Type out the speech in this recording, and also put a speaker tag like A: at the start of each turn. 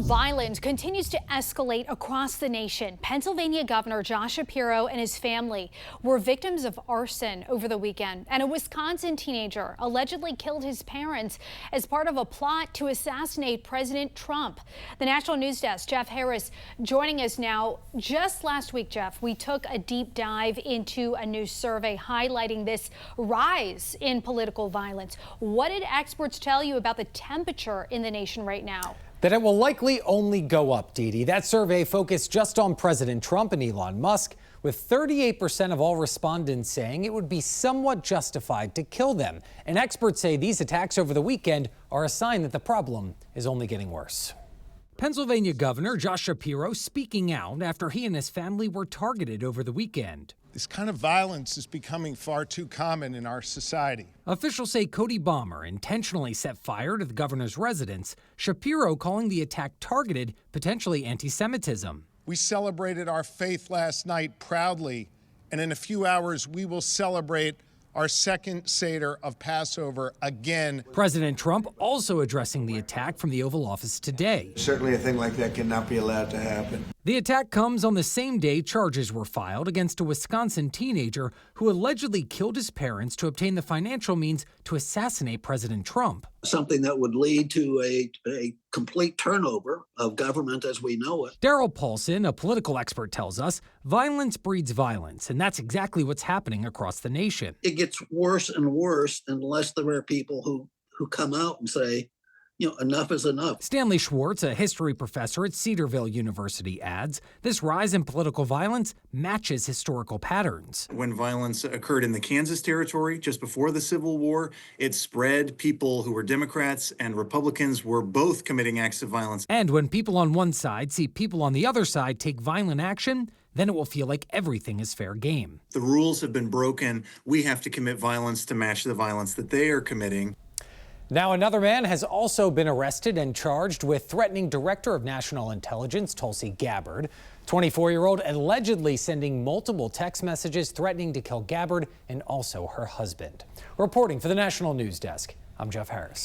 A: violence continues to escalate across the nation. Pennsylvania Governor Josh Shapiro and his family were victims of arson over the weekend, and a Wisconsin teenager allegedly killed his parents as part of a plot to assassinate President Trump. The National News Desk, Jeff Harris, joining us now. Just last week, Jeff, we took a deep dive into a new survey highlighting this rise in political violence. What did experts tell you about the temperature in the nation right now?
B: That it will likely only go up, Dee Dee. That survey focused just on President Trump and Elon Musk, with 38% of all respondents saying it would be somewhat justified to kill them. And experts say these attacks over the weekend are a sign that the problem is only getting worse. Pennsylvania Governor Josh Shapiro speaking out after he and his family were targeted over the weekend.
C: This kind of violence is becoming far too common in our society.
B: Officials say Cody Bomber intentionally set fire to the governor's residence, Shapiro calling the attack targeted, potentially anti-Semitism.
C: We celebrated our faith last night proudly, and in a few hours we will celebrate our second Cedar of Passover again.
B: President Trump also addressing the attack from the Oval Office today.
D: Certainly a thing like that cannot be allowed to happen.
B: The attack comes on the same day charges were filed against a Wisconsin teenager who allegedly killed his parents to obtain the financial means to assassinate President Trump.
E: Something that would lead to a complete turnover of government as we know it.
B: Daryl Paulson, a political expert, tells us violence breeds violence, and that's exactly what's happening across the nation.
E: It gets worse and worse unless there are people who come out and say, you know, enough is enough.
B: Stanley Schwartz, a history professor at Cedarville University, adds this rise in political violence matches historical patterns.
F: When violence occurred in the Kansas territory just before the Civil War, it spread. People who were Democrats and Republicans were both committing acts of violence.
B: And when people on one side see people on the other side take violent action, then it will feel like everything is fair game.
F: The rules have been broken. We have to commit violence to match the violence that they are committing.
B: Now, another man has also been arrested and charged with threatening Director of National Intelligence Tulsi Gabbard. 24-year-old allegedly sending multiple text messages threatening to kill Gabbard and also her husband. Reporting for the National News Desk, I'm Jeff Harris.